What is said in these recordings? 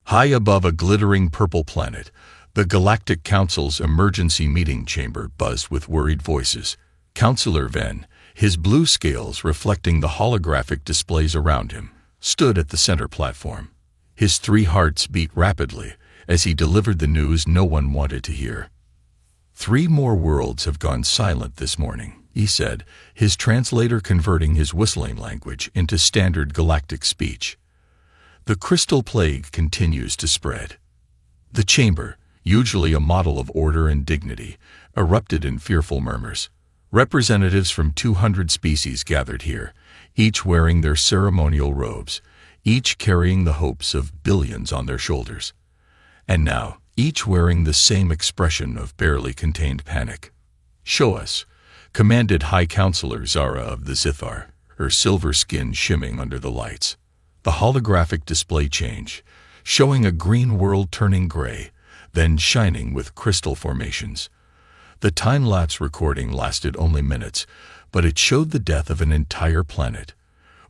High above a glittering purple planet, the Galactic Council's emergency meeting chamber buzzed with worried voices. Counselor Ven, his blue scales reflecting the holographic displays around him, stood at the center platform. His 3 hearts beat rapidly as he delivered the news no one wanted to hear. 3 more worlds have gone silent this morning, he said, his translator converting his whistling language into standard galactic speech. The crystal plague continues to spread. The chamber, usually a model of order and dignity, erupted in fearful murmurs. Representatives from 200 species gathered here, each wearing their ceremonial robes, each carrying the hopes of billions on their shoulders. And now, each wearing the same expression of barely contained panic. "Show us," commanded High Counselor Zara of the Zithar, her silver skin shimmering under the lights. The holographic display changed, showing a green world turning gray, then shining with crystal formations. The time-lapse recording lasted only minutes, but it showed the death of an entire planet,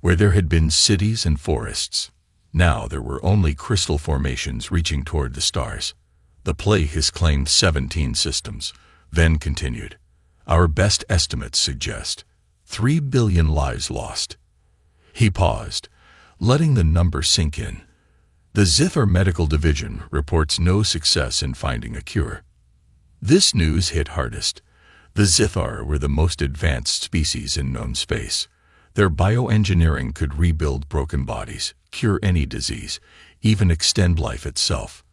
where there had been cities and forests. Now there were only crystal formations reaching toward the stars. "The plague has claimed 17 systems," Ven continued. "Our best estimates suggest 3 billion lives lost." He paused, letting the number sink in. The Zithar Medical Division reports no success in finding a cure. This news hit hardest. The Zithar were the most advanced species in known space. Their bioengineering could rebuild broken bodies, cure any disease, even extend life itself.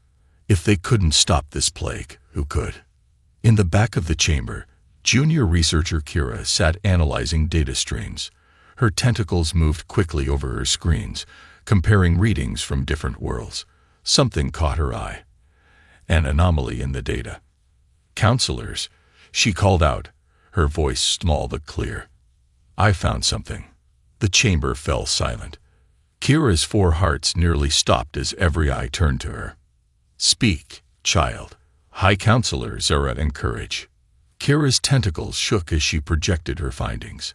If they couldn't stop this plague, who could? In the back of the chamber, junior researcher Kira sat analyzing data streams. Her tentacles moved quickly over her screens, comparing readings from different worlds. Something caught her eye. An anomaly in the data. "Counselors," she called out, her voice small but clear. "I found something." The chamber fell silent. Kira's 4 hearts nearly stopped as every eye turned to her. "Speak, child," High Counselor Zara encouraged. Kira's tentacles shook as she projected her findings.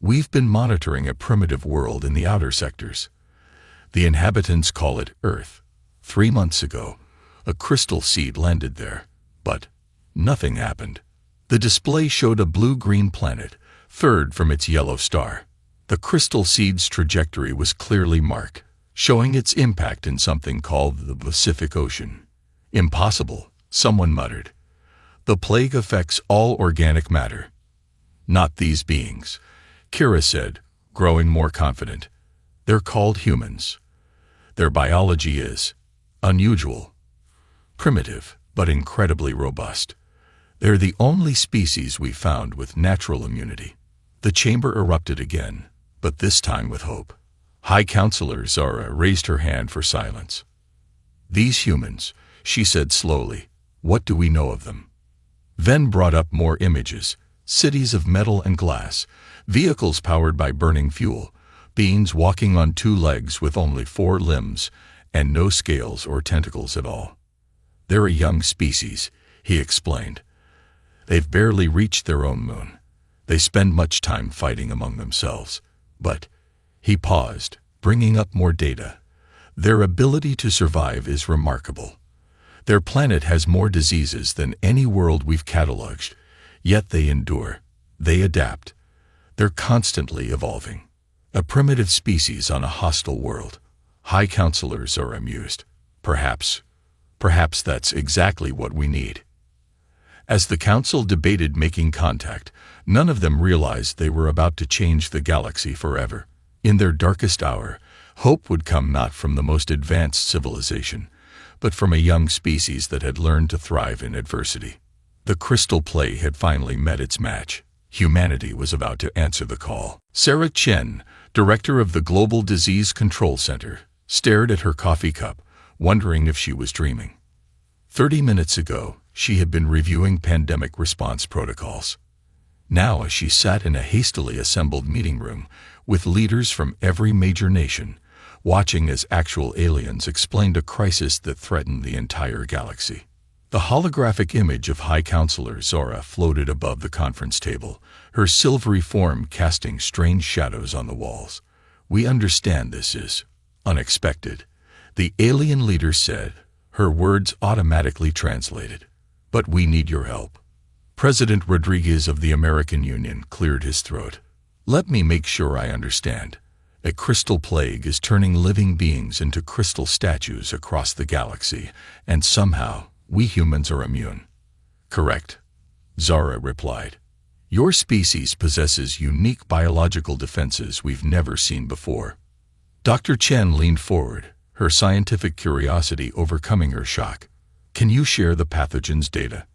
"We've been monitoring a primitive world in the outer sectors. The inhabitants call it Earth. 3 months ago, a crystal seed landed there, but nothing happened. The display showed a blue-green planet, 3rd from its yellow star. The crystal seed's trajectory was clearly marked, showing its impact in something called the Pacific Ocean. "Impossible," someone muttered. "The plague affects all organic matter." "Not these beings," Kira said, growing more confident. "They're called humans. Their biology is unusual, primitive, but incredibly robust. They're the only species we found with natural immunity." The chamber erupted again, but this time with hope. High Counselor Zara raised her hand for silence. "These humans," she said slowly, "what do we know of them?" Ven brought up more images, cities of metal and glass, vehicles powered by burning fuel, beings walking on 2 legs with only 4 limbs, and no scales or tentacles at all. "They're a young species," he explained. "They've barely reached their own moon. They spend much time fighting among themselves. But," he paused, bringing up more data, "their ability to survive is remarkable. Their planet has more diseases than any world we've cataloged, yet they endure. They adapt. They're constantly evolving. A primitive species on a hostile world." High Counselors are amused. Perhaps that's exactly what we need." As the council debated making contact, none of them realized they were about to change the galaxy forever. In their darkest hour, hope would come not from the most advanced civilization, but from a young species that had learned to thrive in adversity. The crystal plague had finally met its match. Humanity was about to answer the call. Sarah Chen, director of the Global Disease Control Center, stared at her coffee cup, wondering if she was dreaming. 30 minutes ago, she had been reviewing pandemic response protocols. Now, as she sat in a hastily assembled meeting room with leaders from every major nation, watching as actual aliens explained a crisis that threatened the entire galaxy. The holographic image of High Counselor Zora floated above the conference table, her silvery form casting strange shadows on the walls. "We understand this is unexpected. The alien leader said, her words automatically translated. But we need your help. President Rodriguez of the American Union cleared his throat. Let me make sure I understand. A crystal plague is turning living beings into crystal statues across the galaxy, and somehow we humans are immune. Correct, Zara replied. Your species possesses unique biological defenses we've never seen before. Dr. Chen leaned forward, her scientific curiosity overcoming her shock. Can you share the pathogen's data?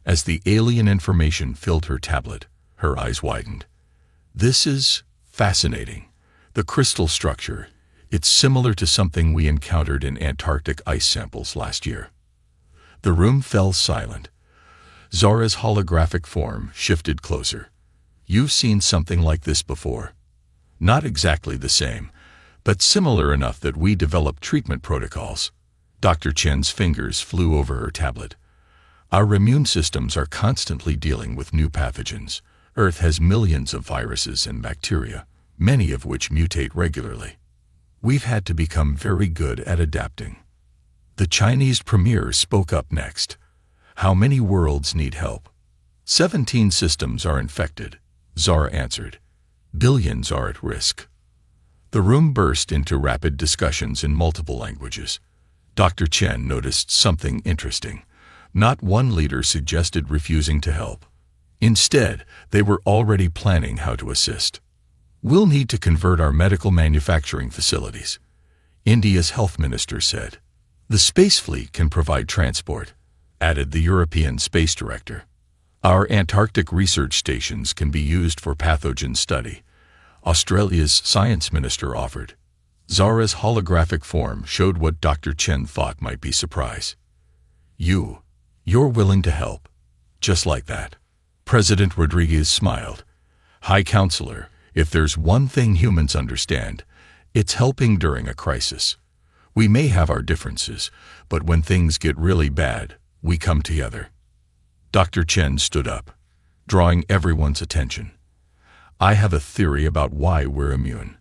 As the alien information filled her tablet, her eyes widened. This is fascinating. The crystal structure, it's similar to something we encountered in Antarctic ice samples last year. The room fell silent. Zara's holographic form shifted closer. You've seen something like this before. Not exactly the same, but similar enough that we developed treatment protocols. Dr. Chen's fingers flew over her tablet. Our immune systems are constantly dealing with new pathogens. Earth has millions of viruses and bacteria, many of which mutate regularly. We've had to become very good at adapting. The Chinese premier spoke up next. How many worlds need help? 17 systems are infected, Zara answered. Billions are at risk. The room burst into rapid discussions in multiple languages. Dr. Chen noticed something interesting. Not one leader suggested refusing to help. Instead, they were already planning how to assist. We'll need to convert our medical manufacturing facilities, India's health minister said. The space fleet can provide transport, added the European space director. Our Antarctic research stations can be used for pathogen study, Australia's science minister offered. Zara's holographic form showed what Dr. Chen thought might be surprise. You're willing to help, just like that. President Rodriguez smiled. High Counselor, if there's one thing humans understand, it's helping during a crisis. We may have our differences, but when things get really bad, we come together. Dr. Chen stood up, drawing everyone's attention. I have a theory about why we're immune.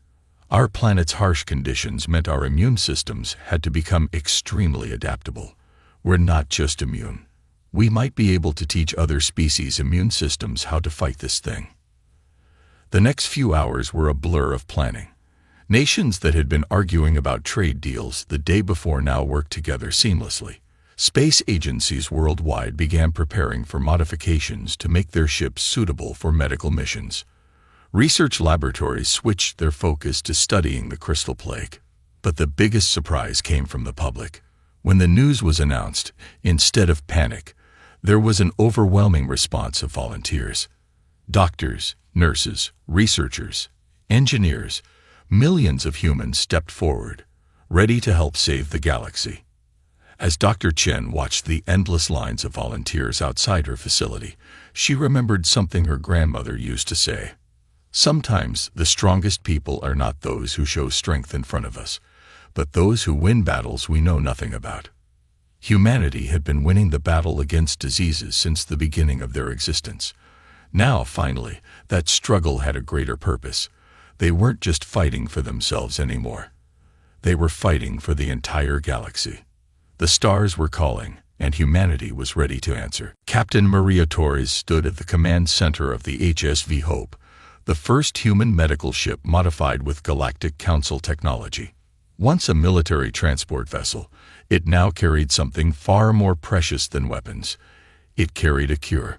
Our planet's harsh conditions meant our immune systems had to become extremely adaptable. We're not just immune. We might be able to teach other species' immune systems how to fight this thing. The next few hours were a blur of planning. Nations that had been arguing about trade deals the day before now worked together seamlessly. Space agencies worldwide began preparing for modifications to make their ships suitable for medical missions. Research laboratories switched their focus to studying the crystal plague. But the biggest surprise came from the public. When the news was announced, instead of panic, there was an overwhelming response of volunteers. Doctors, nurses, researchers, engineers, millions of humans stepped forward, ready to help save the galaxy. As Dr. Chen watched the endless lines of volunteers outside her facility, she remembered something her grandmother used to say. Sometimes the strongest people are not those who show strength in front of us, but those who win battles we know nothing about. Humanity had been winning the battle against diseases since the beginning of their existence. Now, finally, that struggle had a greater purpose. They weren't just fighting for themselves anymore. They were fighting for the entire galaxy. The stars were calling, and humanity was ready to answer. Captain Maria Torres stood at the command center of the HSV Hope, the first human medical ship modified with Galactic Council technology. Once a military transport vessel, it now carried something far more precious than weapons. It carried a cure.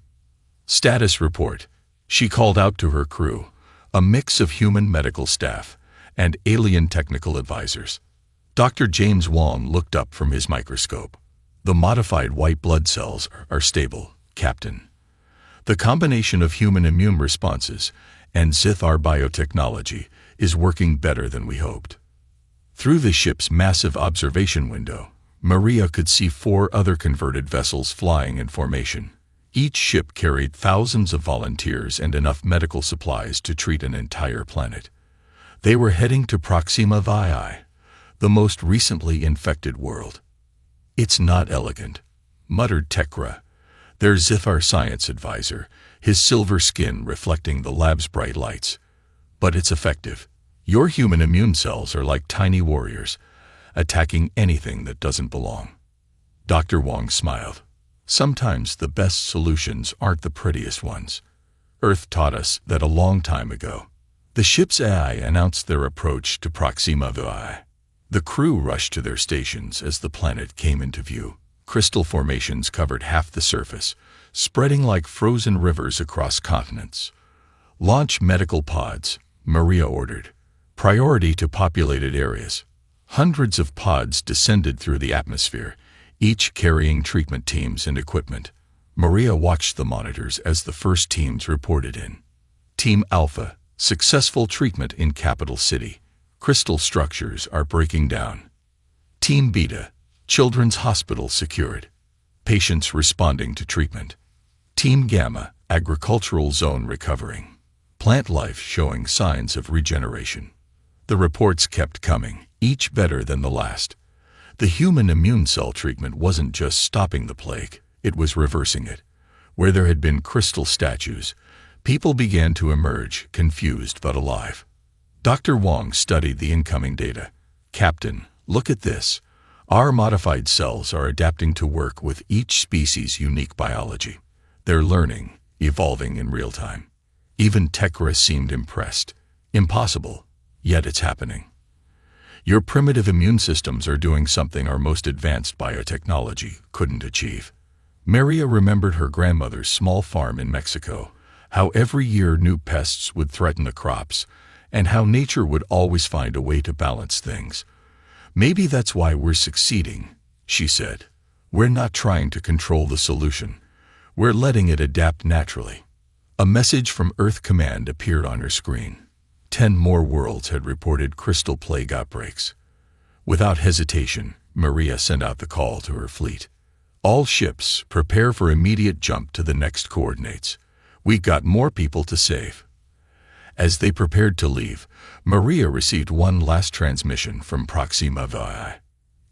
Status report. She called out to her crew, a mix of human medical staff and alien technical advisors. Dr. James Wong looked up from his microscope. The modified white blood cells are stable, Captain. The combination of human immune responses and Zithar biotechnology is working better than we hoped. Through the ship's massive observation window, Maria could see 4 other converted vessels flying in formation. Each ship carried thousands of volunteers and enough medical supplies to treat an entire planet. They were heading to Proxima VI, the most recently infected world. It's not elegant, muttered Tekra, their Zithar science advisor, his silver skin reflecting the lab's bright lights. But it's effective. Your human immune cells are like tiny warriors. attacking anything that doesn't belong. Dr. Wong smiled. Sometimes the best solutions aren't the prettiest ones. Earth taught us that a long time ago. The ship's AI announced their approach to Proxima VI. The crew rushed to their stations as the planet came into view. Crystal formations covered half the surface, spreading like frozen rivers across continents. Launch medical pods, Maria ordered. Priority to populated areas. Hundreds of pods descended through the atmosphere, each carrying treatment teams and equipment. Maria watched the monitors as the first teams reported in. Team Alpha, successful treatment in capital city. Crystal structures are breaking down. Team Beta, children's hospital secured. Patients responding to treatment. Team Gamma, agricultural zone recovering. Plant life showing signs of regeneration. The reports kept coming, each better than the last. The human immune cell treatment wasn't just stopping the plague, it was reversing it. Where there had been crystal statues, people began to emerge, confused but alive. Dr. Wong studied the incoming data. Captain, look at this. Our modified cells are adapting to work with each species' unique biology. They're learning, evolving in real time. Even Tekra seemed impressed. Impossible, yet it's happening. Your primitive immune systems are doing something our most advanced biotechnology couldn't achieve. Maria remembered her grandmother's small farm in Mexico, how every year new pests would threaten the crops, and how nature would always find a way to balance things. Maybe that's why we're succeeding, she said. We're not trying to control the solution. We're letting it adapt naturally. A message from Earth Command appeared on her screen. 10 more worlds had reported crystal plague outbreaks. Without hesitation, Maria sent out the call to her fleet. All ships, prepare for immediate jump to the next coordinates. We've got more people to save. As they prepared to leave, Maria received one last transmission from Proxima VI.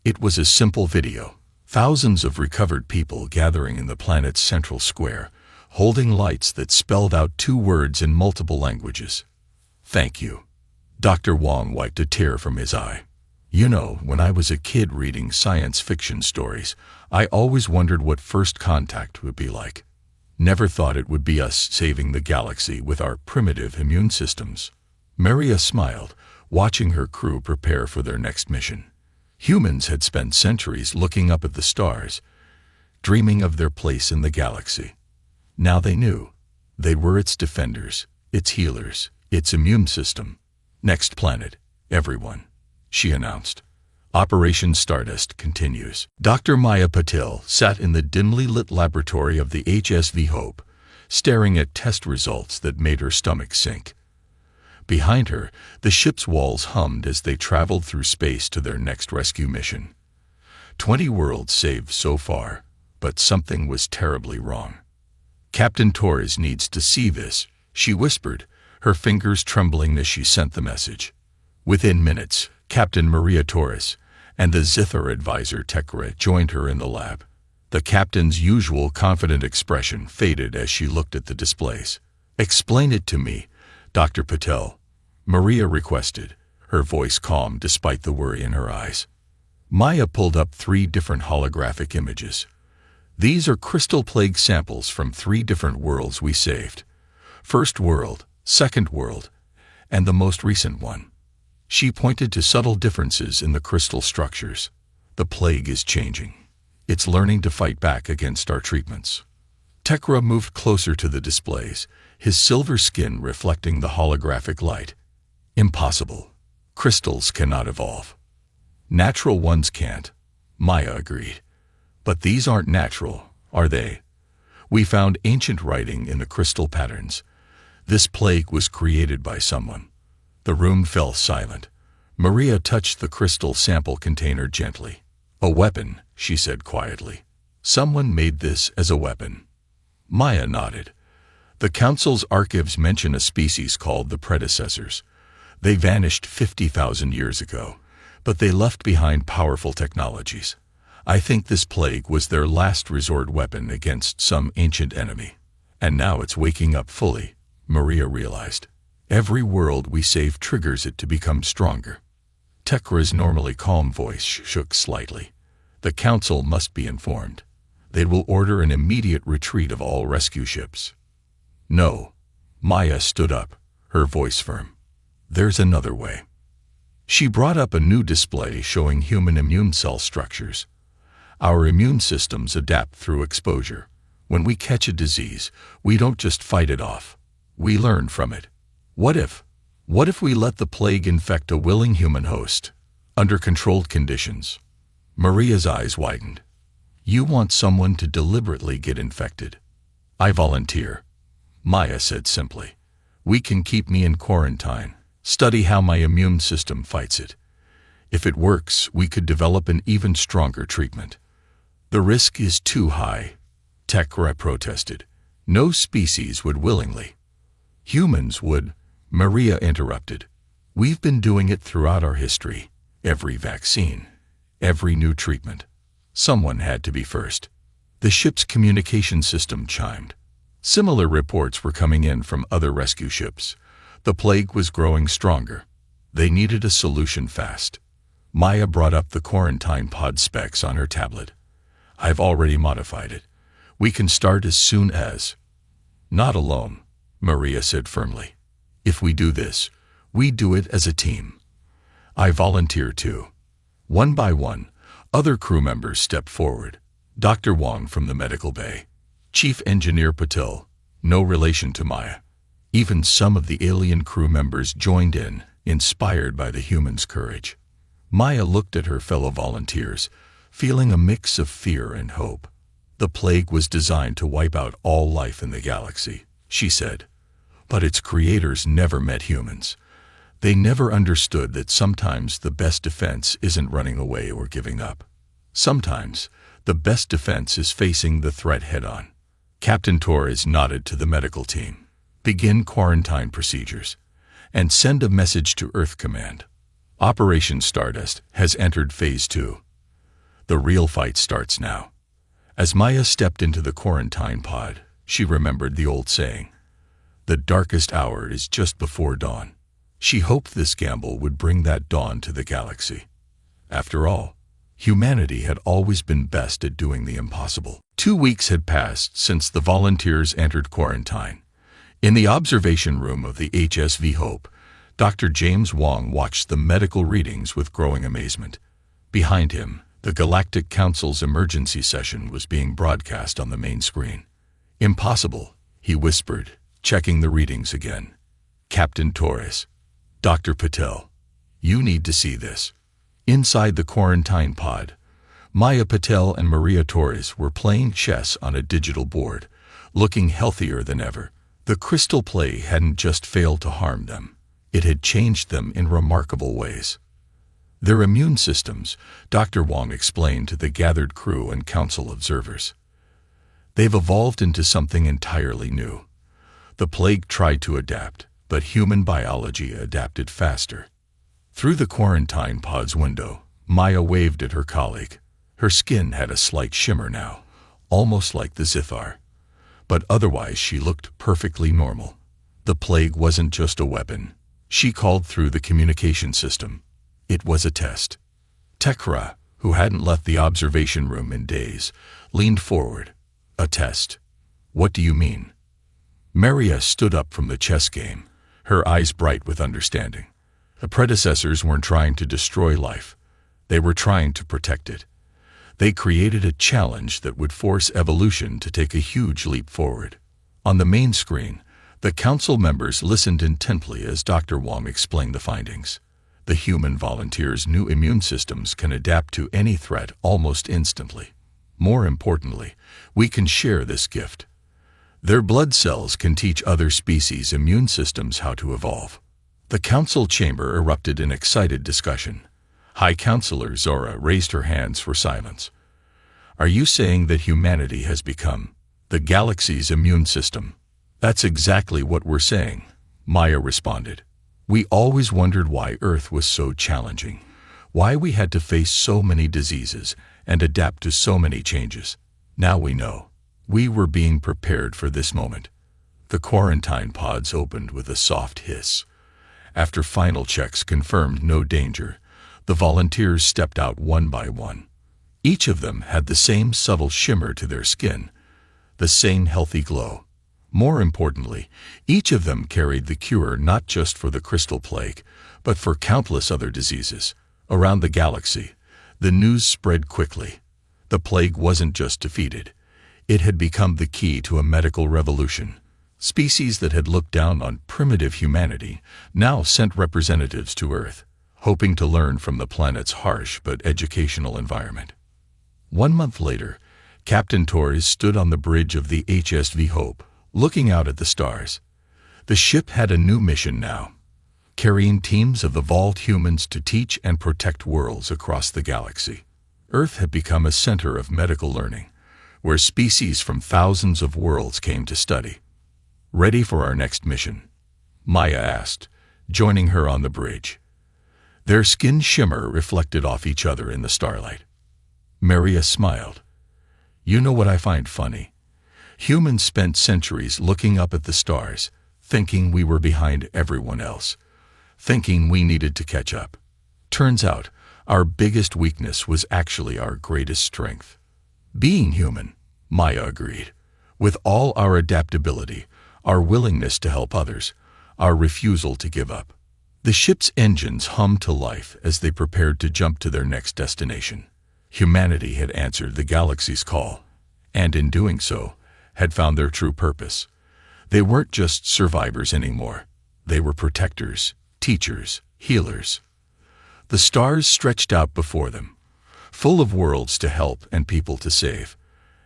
It was a simple video. Thousands of recovered people gathering in the planet's central square, holding lights that spelled out 2 words in multiple languages. Thank you. Dr. Wong wiped a tear from his eye. You know, when I was a kid reading science fiction stories, I always wondered what first contact would be like. Never thought it would be us saving the galaxy with our primitive immune systems. Maria smiled, watching her crew prepare for their next mission. Humans had spent centuries looking up at the stars, dreaming of their place in the galaxy. Now they knew. They were its defenders, its healers, its immune system. Next planet, everyone, she announced. Operation Stardust continues. Dr. Maya Patil sat in the dimly lit laboratory of the HSV Hope, staring at test results that made her stomach sink. Behind her, the ship's walls hummed as they traveled through space to their next rescue mission. 20 worlds saved so far, but something was terribly wrong. Captain Torres needs to see this, she whispered, her fingers trembling as she sent the message. Within minutes, Captain Maria Torres and the Zithar advisor Tekra joined her in the lab. The captain's usual confident expression faded as she looked at the displays. Explain it to me, Dr. Patel, Maria requested, her voice calm despite the worry in her eyes. Maya pulled up 3 different holographic images. These are crystal plague samples from 3 different worlds we saved. First world, second world, and the most recent one. She pointed to subtle differences in the crystal structures. The plague is changing. It's learning to fight back against our treatments. Tekra moved closer to the displays, his silver skin reflecting the holographic light. Impossible. Crystals cannot evolve. Natural ones can't, Maya agreed. But these aren't natural, are they? We found ancient writing in the crystal patterns. This plague was created by someone. The room fell silent. Maria touched the crystal sample container gently. A weapon, she said quietly. Someone made this as a weapon. Maya nodded. The Council's archives mention a species called the predecessors. They vanished 50,000 years ago, but they left behind powerful technologies. I think this plague was their last resort weapon against some ancient enemy. And now it's waking up fully, Maria realized. Every world we save triggers it to become stronger. Tekra's normally calm voice shook slightly. The council must be informed. They will order an immediate retreat of all rescue ships. No. Maya stood up, her voice firm. There's another way. She brought up a new display showing human immune cell structures. Our immune systems adapt through exposure. When we catch a disease, we don't just fight it off. We learn from it. What if we let the plague infect a willing human host, under controlled conditions? Maria's eyes widened. You want someone to deliberately get infected? I volunteer. Maya said simply. We can keep me in quarantine, study how my immune system fights it. If it works, we could develop an even stronger treatment. The risk is too high, Tekra protested. No species would willingly. Humans would, Maria interrupted. We've been doing it throughout our history. Every vaccine, every new treatment. Someone had to be first. The ship's communication system chimed. Similar reports were coming in from other rescue ships. The plague was growing stronger. They needed a solution fast. Maya brought up the quarantine pod specs on her tablet. I've already modified it. We can start as soon as... Not alone, Maria said firmly. If we do this, we do it as a team. I volunteer too. One by one, other crew members stepped forward. Dr. Wong from the medical bay. Chief Engineer Patel, no relation to Maya. Even some of the alien crew members joined in, inspired by the humans' courage. Maya looked at her fellow volunteers, feeling a mix of fear and hope. The plague was designed to wipe out all life in the galaxy, she said. But its creators never met humans. They never understood that sometimes the best defense isn't running away or giving up. Sometimes, the best defense is facing the threat head-on. Captain Torres nodded to the medical team. Begin quarantine procedures, and send a message to Earth Command. Operation Stardust has entered Phase 2. The real fight starts now. As Maya stepped into the quarantine pod, she remembered the old saying. The darkest hour is just before dawn. She hoped this gamble would bring that dawn to the galaxy. After all, humanity had always been best at doing the impossible. 2 weeks had passed since the volunteers entered quarantine. In the observation room of the HSV Hope, Dr. James Wong watched the medical readings with growing amazement. Behind him, the Galactic Council's emergency session was being broadcast on the main screen. Impossible, he whispered, checking the readings again. Captain Torres. Dr. Patel. You need to see this. Inside the quarantine pod, Maya Patel and Maria Torres were playing chess on a digital board, looking healthier than ever. The crystal play hadn't just failed to harm them. It had changed them in remarkable ways. Their immune systems, Dr. Wong explained to the gathered crew and council observers. They've evolved into something entirely new. The plague tried to adapt, but human biology adapted faster. Through the quarantine pod's window, Maya waved at her colleague. Her skin had a slight shimmer now, almost like the zithar. But otherwise she looked perfectly normal. The plague wasn't just a weapon. She called through the communication system. It was a test. Tekra, who hadn't left the observation room in days, leaned forward. A test? What do you mean? Maria stood up from the chess game, her eyes bright with understanding. The predecessors weren't trying to destroy life. They were trying to protect it. They created a challenge that would force evolution to take a huge leap forward. On the main screen, the council members listened intently as Dr. Wong explained the findings. The human volunteers' new immune systems can adapt to any threat almost instantly. More importantly, we can share this gift. Their blood cells can teach other species' immune systems how to evolve. The council chamber erupted in excited discussion. High Counselor Zora raised her hands for silence. Are you saying that humanity has become the galaxy's immune system? That's exactly what we're saying, Maya responded. We always wondered why Earth was so challenging, why we had to face so many diseases and adapt to so many changes. Now we know. We were being prepared for this moment. The quarantine pods opened with a soft hiss. After final checks confirmed no danger, The volunteers stepped out one by one. Each of them had the same subtle shimmer to their skin, the same healthy glow. More importantly, each of them carried the cure not just for the crystal plague, but for countless other diseases. Around the galaxy, the news spread quickly. The plague wasn't just defeated. It had become the key to a medical revolution. Species that had looked down on primitive humanity now sent representatives to Earth, hoping to learn from the planet's harsh but educational environment. 1 month later, Captain Torres stood on the bridge of the HSV Hope, looking out at the stars. The ship had a new mission now, carrying teams of evolved humans to teach and protect worlds across the galaxy. Earth had become a center of medical learning, where species from thousands of worlds came to study. "Ready for our next mission?" Maya asked, joining her on the bridge. Their skin shimmer reflected off each other in the starlight. Maria smiled. "You know what I find funny? Humans spent centuries looking up at the stars, thinking we were behind everyone else, thinking we needed to catch up. Turns out, our biggest weakness was actually our greatest strength." "Being human," Maya agreed. "With all our adaptability, our willingness to help others, our refusal to give up." The ship's engines hummed to life as they prepared to jump to their next destination. Humanity had answered the galaxy's call, and in doing so, had found their true purpose. They weren't just survivors anymore. They were protectors, teachers, healers. The stars stretched out before them, full of worlds to help and people to save.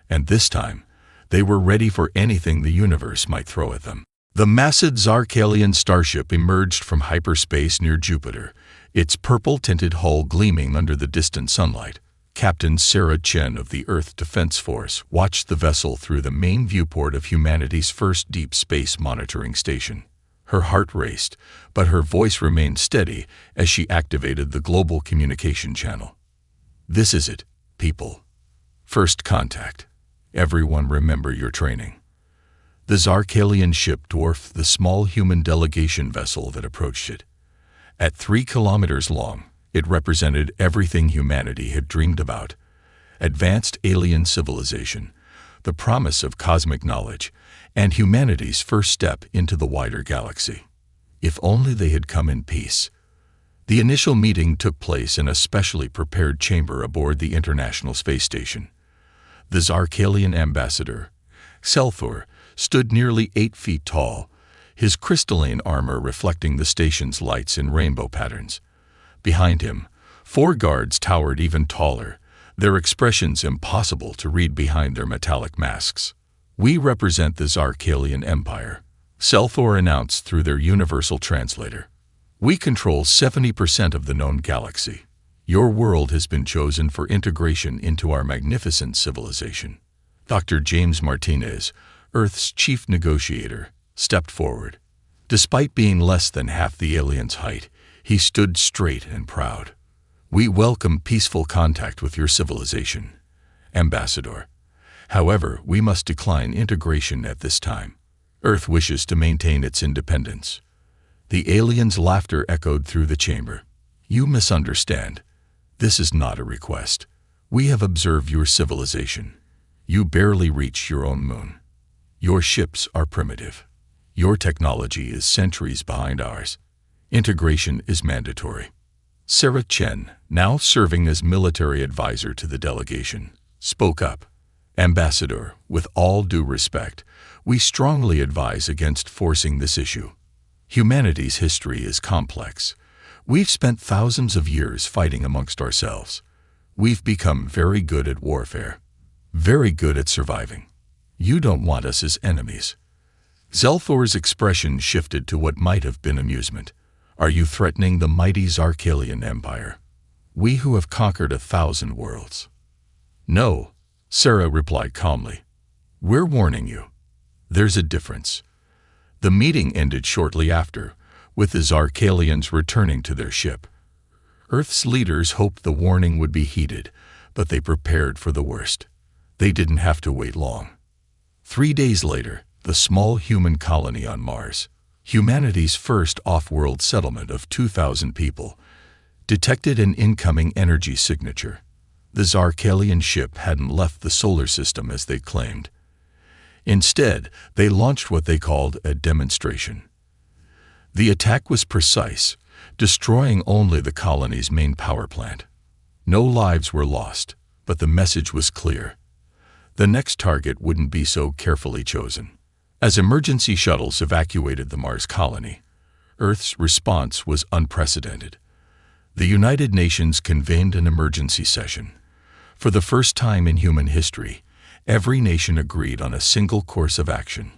And this time, they were ready for anything the universe might throw at them. The massive Zarkalian starship emerged from hyperspace near Jupiter, its purple-tinted hull gleaming under the distant sunlight. Captain Sarah Chen of the Earth Defense Force watched the vessel through the main viewport of humanity's first deep space monitoring station. Her heart raced, but her voice remained steady as she activated the global communication channel. "This is it, people. First contact. Everyone remember your training." The Zarkalian ship dwarfed the small human delegation vessel that approached it. At 3 kilometers long, it represented everything humanity had dreamed about: advanced alien civilization, the promise of cosmic knowledge, and humanity's first step into the wider galaxy. If only they had come in peace. The initial meeting took place in a specially prepared chamber aboard the International Space Station. The Zarkalian ambassador, Selthor, stood nearly 8 feet tall, his crystalline armor reflecting the station's lights in rainbow patterns. Behind him, 4 guards towered even taller, their expressions impossible to read behind their metallic masks. "We represent the Zarkalian Empire," Selthor announced through their universal translator. "We control 70% of the known galaxy. Your world has been chosen for integration into our magnificent civilization." Dr. James Martinez, Earth's chief negotiator, stepped forward. Despite being less than half the alien's height, he stood straight and proud. "We welcome peaceful contact with your civilization, Ambassador. However, we must decline integration at this time. Earth wishes to maintain its independence." The alien's laughter echoed through the chamber. "You misunderstand. This is not a request. We have observed your civilization. You barely reach your own moon. Your ships are primitive. Your technology is centuries behind ours. Integration is mandatory." Sarah Chen, now serving as military advisor to the delegation, spoke up. "Ambassador, with all due respect, we strongly advise against forcing this issue. Humanity's history is complex. We've spent thousands of years fighting amongst ourselves. We've become very good at warfare, very good at surviving. You don't want us as enemies." Zelthor's expression shifted to what might have been amusement. "Are you threatening the mighty Zarkalian Empire? We who have conquered 1,000 worlds." "No," Sarah replied calmly. "We're warning you. There's a difference." The meeting ended shortly after, with the Zarkalians returning to their ship. Earth's leaders hoped the warning would be heeded, but they prepared for the worst. They didn't have to wait long. 3 days later, the small human colony on Mars, humanity's first off-world settlement of 2,000 people, detected an incoming energy signature. The Zarkalian ship hadn't left the solar system as they claimed. Instead, they launched what they called a demonstration. The attack was precise, destroying only the colony's main power plant. No lives were lost, but the message was clear. The next target wouldn't be so carefully chosen. As emergency shuttles evacuated the Mars colony, Earth's response was unprecedented. The United Nations convened an emergency session. For the first time in human history, every nation agreed on a single course of action.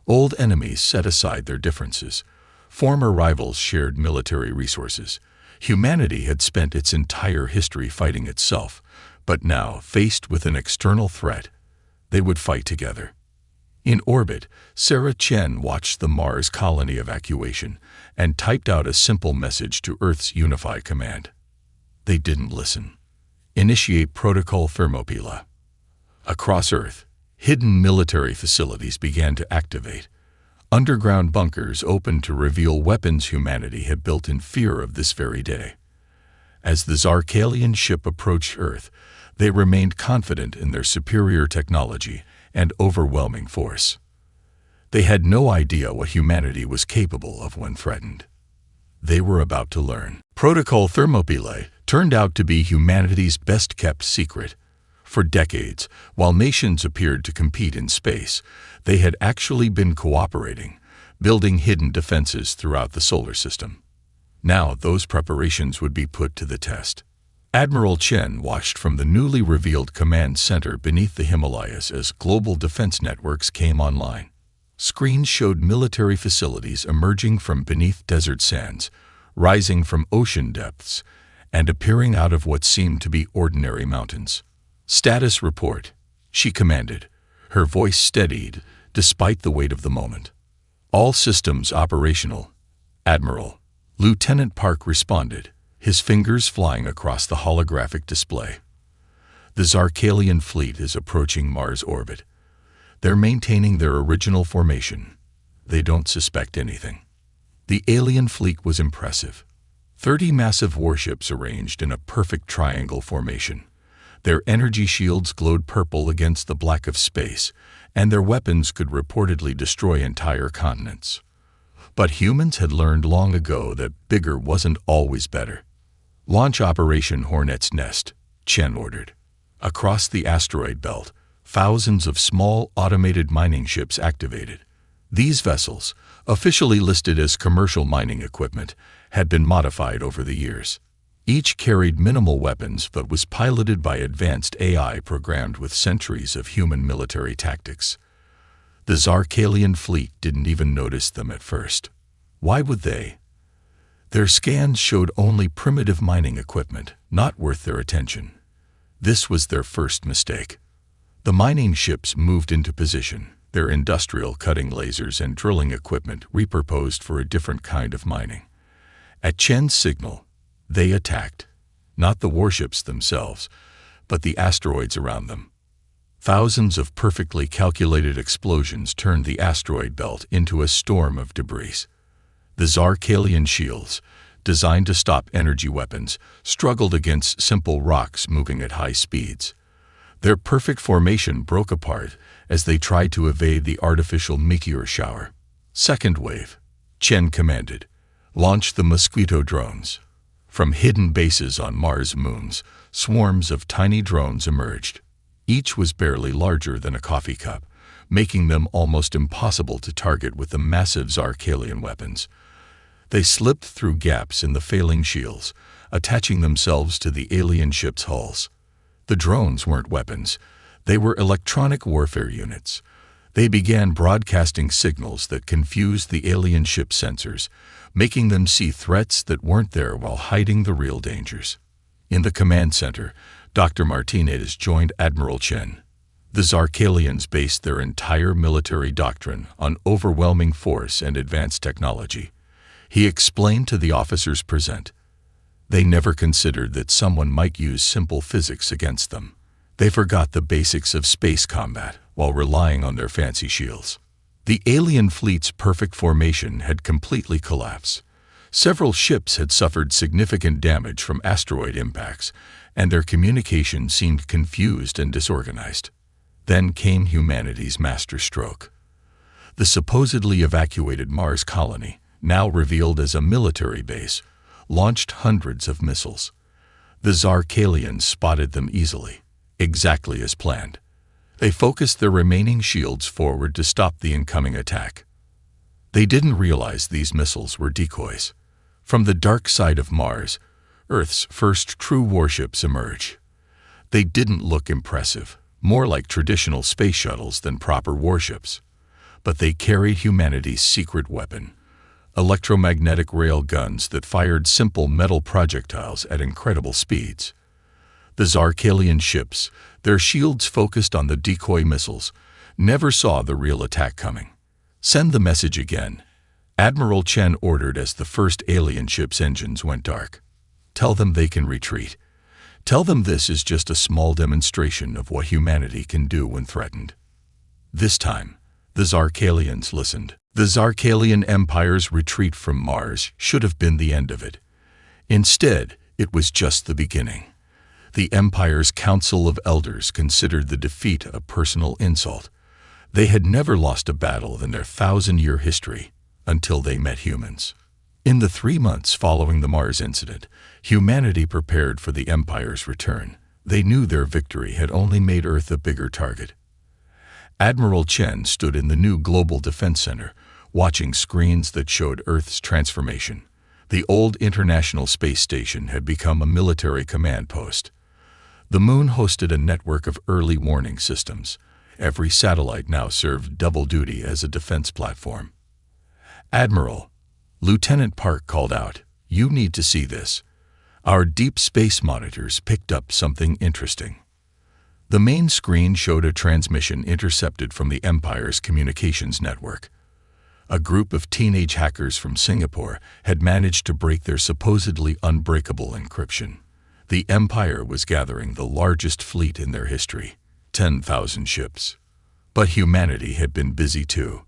Old enemies set aside their differences. Former rivals shared military resources. Humanity had spent its entire history fighting itself, but now, faced with an external threat, they would fight together. In orbit, Sarah Chen watched the Mars colony evacuation and typed out a simple message to Earth's Unify command. They didn't listen. Initiate Protocol Thermopylae. Across Earth, hidden military facilities began to activate. Underground bunkers opened to reveal weapons humanity had built in fear of this very day. As the Zarkalian ship approached Earth, they remained confident in their superior technology and overwhelming force. They had no idea what humanity was capable of when threatened. They were about to learn. Protocol Thermopylae turned out to be humanity's best-kept secret. For decades, while nations appeared to compete in space, they had actually been cooperating, building hidden defenses throughout the solar system. Now those preparations would be put to the test. Admiral Chen watched from the newly revealed command center beneath the Himalayas as global defense networks came online. Screens showed military facilities emerging from beneath desert sands, rising from ocean depths, and appearing out of what seemed to be ordinary mountains. Status report, she commanded, her voice steadied despite the weight of the moment. All systems operational, Admiral. Lieutenant Park responded, his fingers flying across the holographic display. The Zarkalian fleet is approaching Mars orbit. They're maintaining their original formation. They don't suspect anything. The alien fleet was impressive. 30 massive warships arranged in a perfect triangle formation. Their energy shields glowed purple against the black of space, and their weapons could reportedly destroy entire continents. But humans had learned long ago that bigger wasn't always better. Launch Operation Hornet's Nest, Chen ordered. Across the asteroid belt, thousands of small automated mining ships activated. These vessels, officially listed as commercial mining equipment, had been modified over the years. Each carried minimal weapons but was piloted by advanced AI programmed with centuries of human military tactics. The Zarkalian fleet didn't even notice them at first. Why would they? Their scans showed only primitive mining equipment, not worth their attention. This was their first mistake. The mining ships moved into position, their industrial cutting lasers and drilling equipment repurposed for a different kind of mining. At Chen's signal, they attacked, not the warships themselves, but the asteroids around them. Thousands of perfectly calculated explosions turned the asteroid belt into a storm of debris. The Zarkalian shields, designed to stop energy weapons, struggled against simple rocks moving at high speeds. Their perfect formation broke apart as they tried to evade the artificial meteor shower. Second wave, Chen commanded, launch the Mosquito drones. From hidden bases on Mars moons, swarms of tiny drones emerged. Each was barely larger than a coffee cup, making them almost impossible to target with the massive Zarkalian weapons. They slipped through gaps in the failing shields, attaching themselves to the alien ships' hulls. The drones weren't weapons. They were electronic warfare units. They began broadcasting signals that confused the alien ship sensors, making them see threats that weren't there while hiding the real dangers. In the command center, Dr. Martinez joined Admiral Chen. The Zarkalians based their entire military doctrine on overwhelming force and advanced technology. He explained to the officers present. They never considered that someone might use simple physics against them. They forgot the basics of space combat while relying on their fancy shields. The alien fleet's perfect formation had completely collapsed. Several ships had suffered significant damage from asteroid impacts, and their communication seemed confused and disorganized. Then came humanity's masterstroke. The supposedly evacuated Mars colony, now revealed as a military base, launched hundreds of missiles. The Zarkalians spotted them easily, exactly as planned. They focused their remaining shields forward to stop the incoming attack. They didn't realize these missiles were decoys. From the dark side of Mars, Earth's first true warships emerge. They didn't look impressive, more like traditional space shuttles than proper warships. But they carried humanity's secret weapon, electromagnetic rail guns that fired simple metal projectiles at incredible speeds. The Zarkalian ships, their shields focused on the decoy missiles, never saw the real attack coming. "Send the message again," Admiral Chen ordered as the first alien ship's engines went dark. "Tell them they can retreat. Tell them this is just a small demonstration of what humanity can do when threatened." This time, the Zarkalians listened. The Zarkalian Empire's retreat from Mars should have been the end of it. Instead, it was just the beginning. The Empire's Council of Elders considered the defeat a personal insult. They had never lost a battle in their 1,000-year history until they met humans. In the 3 months following the Mars incident, humanity prepared for the Empire's return. They knew their victory had only made Earth a bigger target. Admiral Chen stood in the new Global Defense Center, watching screens that showed Earth's transformation. The old International Space Station had become a military command post. The Moon hosted a network of early warning systems. Every satellite now served double duty as a defense platform. "Admiral," Lieutenant Park called out, "you need to see this." Our deep space monitors picked up something interesting. The main screen showed a transmission intercepted from the Empire's communications network. A group of teenage hackers from Singapore had managed to break their supposedly unbreakable encryption. The Empire was gathering the largest fleet in their history, 10,000 ships. But humanity had been busy too.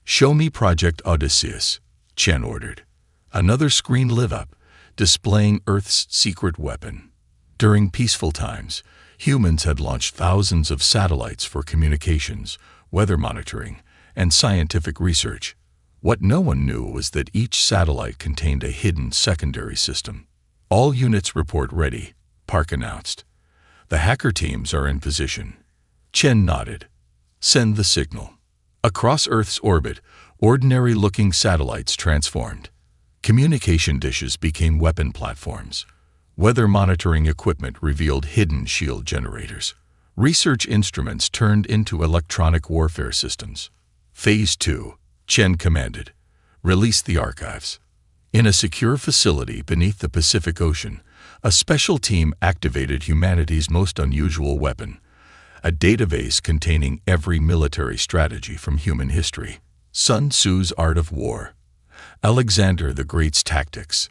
"Show me Project Odysseus," Chen ordered. Another screen lit up, displaying Earth's secret weapon. During peaceful times, humans had launched thousands of satellites for communications, weather monitoring, and scientific research. What no one knew was that each satellite contained a hidden secondary system. "All units report ready," Park announced. "The hacker teams are in position." Chen nodded. "Send the signal." Across Earth's orbit, ordinary-looking satellites transformed. Communication dishes became weapon platforms. Weather monitoring equipment revealed hidden shield generators. Research instruments turned into electronic warfare systems. "Phase 2, Chen commanded. "Release the archives." In a secure facility beneath the Pacific Ocean, a special team activated humanity's most unusual weapon, a database containing every military strategy from human history. Sun Tzu's Art of War, Alexander the Great's tactics,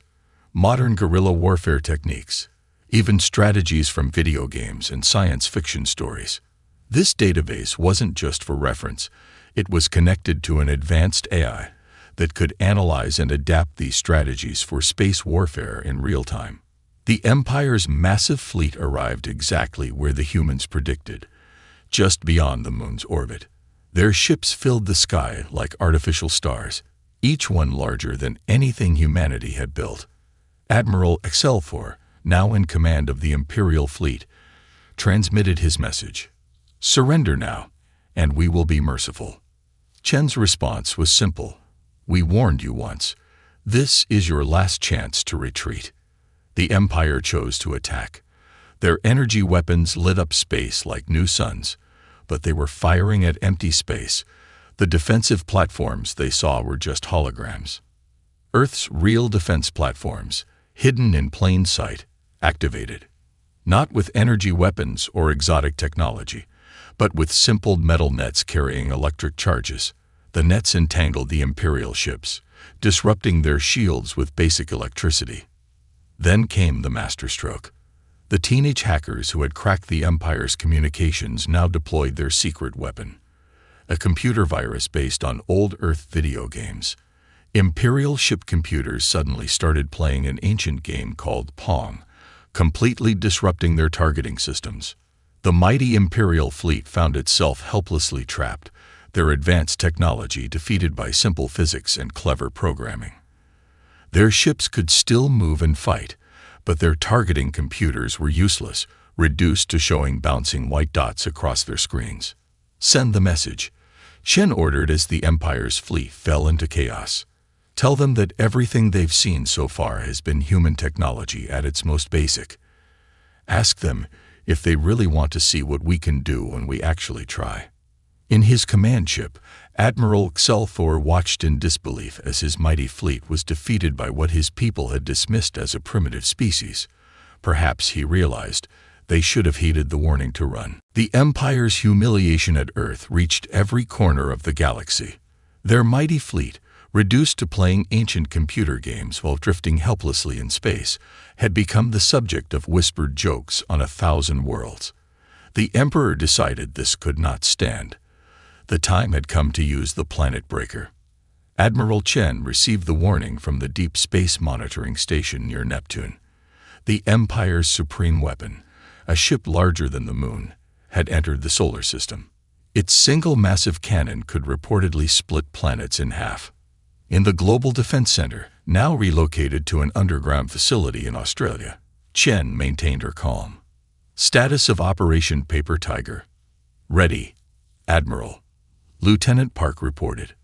modern guerrilla warfare techniques, even strategies from video games and science fiction stories. This database wasn't just for reference, it was connected to an advanced AI that could analyze and adapt these strategies for space warfare in real time. The Empire's massive fleet arrived exactly where the humans predicted, just beyond the Moon's orbit. Their ships filled the sky like artificial stars, each one larger than anything humanity had built. Admiral Excelfor, now in command of the Imperial fleet, transmitted his message: "Surrender now, and we will be merciful." Chen's response was simple: "We warned you once. This is your last chance to retreat." The Empire chose to attack. Their energy weapons lit up space like new suns, but they were firing at empty space. The defensive platforms they saw were just holograms. Earth's real defense platforms, hidden in plain sight, activated. Not with energy weapons or exotic technology, but with simple metal nets carrying electric charges. The nets entangled the Imperial ships, disrupting their shields with basic electricity. Then came the masterstroke. The teenage hackers who had cracked the Empire's communications now deployed their secret weapon, a computer virus based on old Earth video games. Imperial ship computers suddenly started playing an ancient game called Pong, completely disrupting their targeting systems. The mighty Imperial fleet found itself helplessly trapped, their advanced technology defeated by simple physics and clever programming. Their ships could still move and fight, but their targeting computers were useless, reduced to showing bouncing white dots across their screens. Send the message, Chen ordered as the Empire's fleet fell into chaos. Tell them that everything they've seen so far has been human technology at its most basic. Ask them if they really want to see what we can do when we actually try. In his command ship, Admiral Xelthor watched in disbelief as his mighty fleet was defeated by what his people had dismissed as a primitive species. Perhaps he realized they should have heeded the warning to run. The Empire's humiliation at Earth reached every corner of the galaxy. Their mighty fleet, reduced to playing ancient computer games while drifting helplessly in space, had become the subject of whispered jokes on 1,000 worlds. The Emperor decided this could not stand. The time had come to use the planet breaker. Admiral Chen received the warning from the Deep Space Monitoring Station near Neptune. The Empire's supreme weapon, a ship larger than the Moon, had entered the solar system. Its single massive cannon could reportedly split planets in half. In the Global Defense Center, now relocated to an underground facility in Australia, Chen maintained her calm. Status of Operation Paper Tiger. Ready, Admiral. Lieutenant Park reported.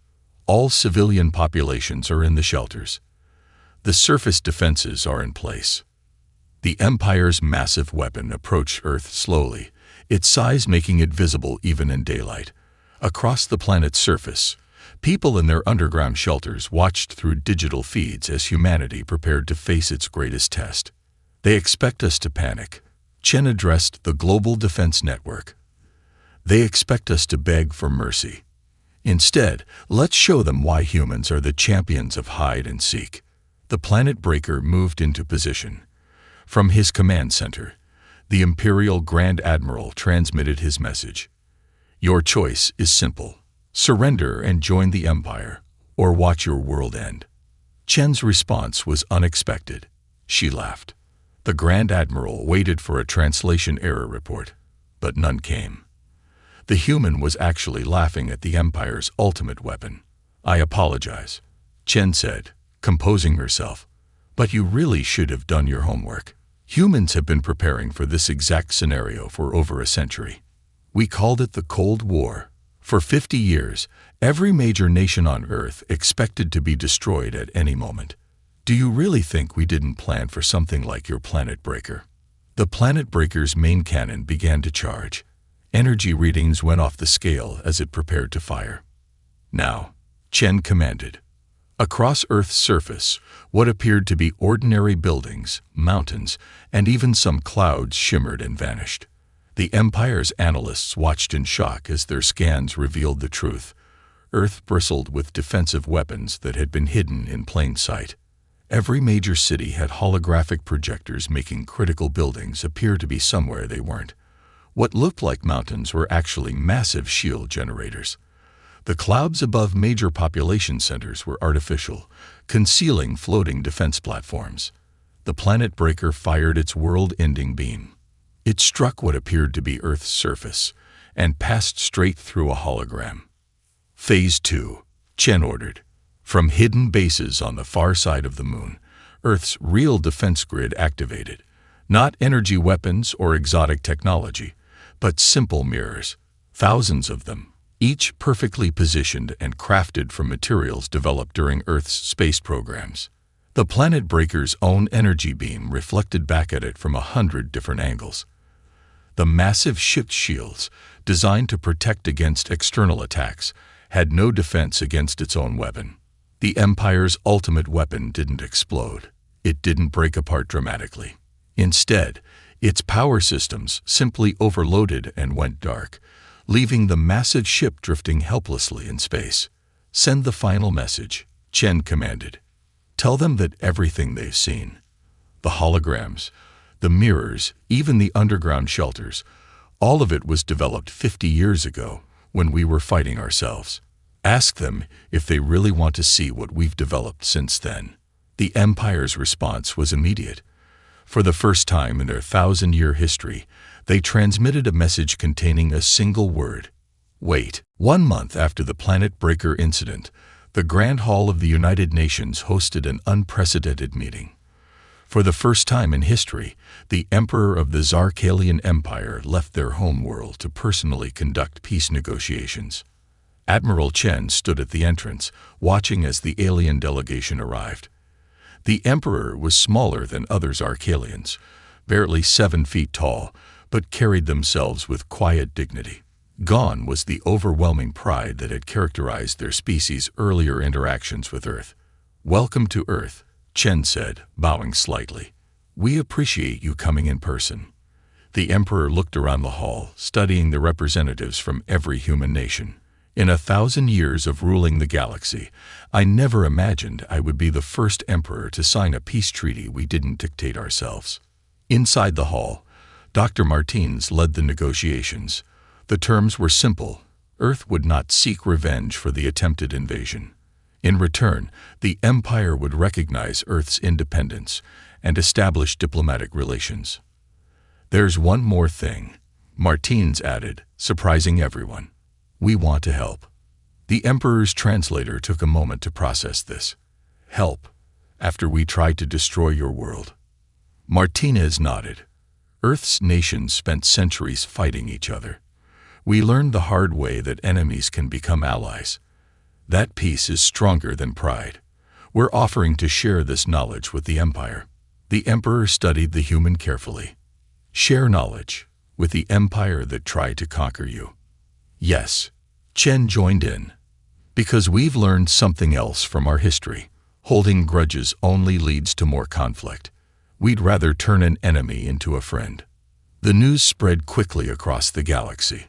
All civilian populations are in the shelters. The surface defenses are in place. The Empire's massive weapon approached Earth slowly, its size making it visible even in daylight. Across the planet's surface, people in their underground shelters watched through digital feeds as humanity prepared to face its greatest test. They expect us to panic, Chen addressed the Global Defense Network. They expect us to beg for mercy. Instead, let's show them why humans are the champions of hide and seek. The planet breaker moved into position. From his command center, the Imperial Grand Admiral transmitted his message. Your choice is simple. Surrender and join the Empire, or watch your world end. Chen's response was unexpected. She laughed. The Grand Admiral waited for a translation error report, but none came. The human was actually laughing at the Empire's ultimate weapon. I apologize, Chen said, composing herself. But you really should have done your homework. Humans have been preparing for this exact scenario for over a century. We called it the Cold War. For 50 years, every major nation on Earth expected to be destroyed at any moment. Do you really think we didn't plan for something like your planet breaker? The planet breaker's main cannon began to charge. Energy readings went off the scale as it prepared to fire. Now, Chen commanded. Across Earth's surface, what appeared to be ordinary buildings, mountains, and even some clouds shimmered and vanished. The Empire's analysts watched in shock as their scans revealed the truth. Earth bristled with defensive weapons that had been hidden in plain sight. Every major city had holographic projectors making critical buildings appear to be somewhere they weren't. What looked like mountains were actually massive shield generators. The clouds above major population centers were artificial, concealing floating defense platforms. The planet breaker fired its world-ending beam. It struck what appeared to be Earth's surface and passed straight through a hologram. Phase 2, Chen ordered. From hidden bases on the far side of the Moon, Earth's real defense grid activated. Not energy weapons or exotic technology, but simple mirrors, thousands of them, each perfectly positioned and crafted from materials developed during Earth's space programs. The planet breaker's own energy beam reflected back at it from 100 different angles. The massive ship shields, designed to protect against external attacks, had no defense against its own weapon. The Empire's ultimate weapon didn't explode. It didn't break apart dramatically. Instead, its power systems simply overloaded and went dark, leaving the massive ship drifting helplessly in space. Send the final message, Chen commanded. Tell them that everything they've seen, the holograms, the mirrors, even the underground shelters, all of it was developed 50 years ago when we were fighting ourselves. Ask them if they really want to see what we've developed since then." The Empire's response was immediate. For the first time in their 1,000-year history, they transmitted a message containing a single word: wait. 1 month after the Planet Breaker incident, the Grand Hall of the United Nations hosted an unprecedented meeting. For the first time in history, the Emperor of the Zarkalian Empire left their homeworld to personally conduct peace negotiations. Admiral Chen stood at the entrance, watching as the alien delegation arrived. The Emperor was smaller than other Zarkalians, barely 7 feet tall, but carried themselves with quiet dignity. Gone was the overwhelming pride that had characterized their species' earlier interactions with Earth. "Welcome to Earth," Chen said, bowing slightly. "We appreciate you coming in person." The Emperor looked around the hall, studying the representatives from every human nation. "In 1,000 years of ruling the galaxy, I never imagined I would be the first emperor to sign a peace treaty we didn't dictate ourselves." Inside the hall, Dr. Martins led the negotiations. The terms were simple. Earth would not seek revenge for the attempted invasion. In return, the Empire would recognize Earth's independence and establish diplomatic relations. "There's one more thing," Martins added, surprising everyone. "We want to help." The Emperor's translator took a moment to process this. "Help, after we tried to destroy your world?" Martinez nodded. "Earth's nations spent centuries fighting each other. We learned the hard way that enemies can become allies. That peace is stronger than pride. We're offering to share this knowledge with the Empire." The Emperor studied the human carefully. "Share knowledge with the Empire that tried to conquer you?" "Yes," Chen joined in. "Because we've learned something else from our history. Holding grudges only leads to more conflict. We'd rather turn an enemy into a friend." The news spread quickly across the galaxy.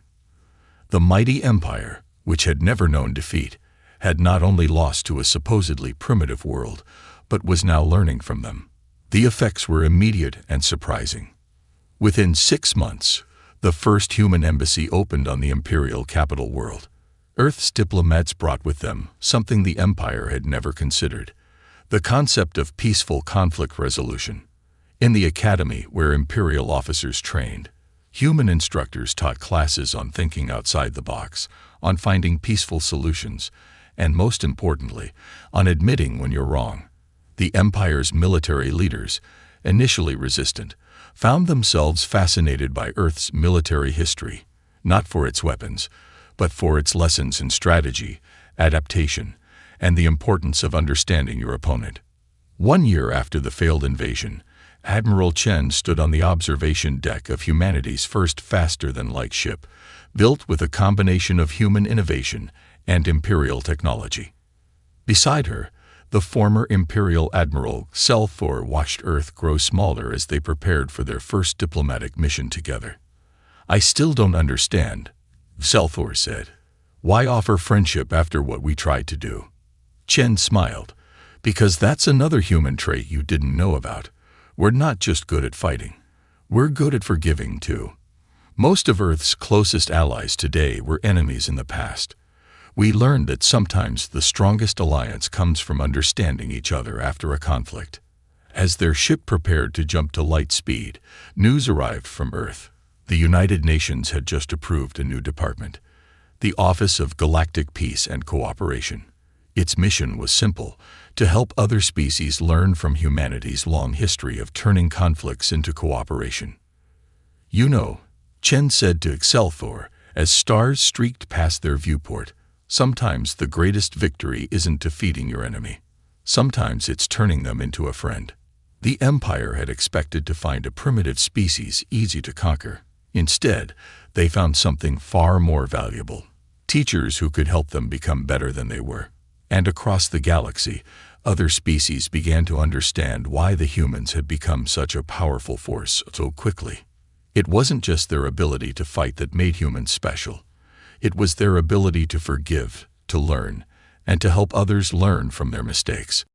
The mighty Empire, which had never known defeat, had not only lost to a supposedly primitive world, but was now learning from them. The effects were immediate and surprising. Within 6 months, the first human embassy opened on the imperial capital world. Earth's diplomats brought with them something the Empire had never considered: the concept of peaceful conflict resolution. In the academy where imperial officers trained, human instructors taught classes on thinking outside the box, on finding peaceful solutions, and most importantly, on admitting when you're wrong. The Empire's military leaders, initially resistant, found themselves fascinated by Earth's military history, not for its weapons, but for its lessons in strategy, adaptation, and the importance of understanding your opponent. 1 year after the failed invasion, Admiral Chen stood on the observation deck of humanity's first faster-than-light ship, built with a combination of human innovation and imperial technology. Beside her, the former Imperial Admiral Selthor watched Earth grow smaller as they prepared for their first diplomatic mission together. "I still don't understand," Selthor said. "Why offer friendship after what we tried to do?" Chen smiled. "Because that's another human trait you didn't know about. We're not just good at fighting. We're good at forgiving, too. Most of Earth's closest allies today were enemies in the past. We learned that sometimes the strongest alliance comes from understanding each other after a conflict." As their ship prepared to jump to light speed, news arrived from Earth. The United Nations had just approved a new department, the Office of Galactic Peace and Cooperation. Its mission was simple: to help other species learn from humanity's long history of turning conflicts into cooperation. "You know," Chen said to Excelthor, as stars streaked past their viewport, "sometimes the greatest victory isn't defeating your enemy. Sometimes it's turning them into a friend." The Empire had expected to find a primitive species easy to conquer. Instead, they found something far more valuable: teachers who could help them become better than they were. And across the galaxy, other species began to understand why the humans had become such a powerful force so quickly. It wasn't just their ability to fight that made humans special. It was their ability to forgive, to learn, and to help others learn from their mistakes.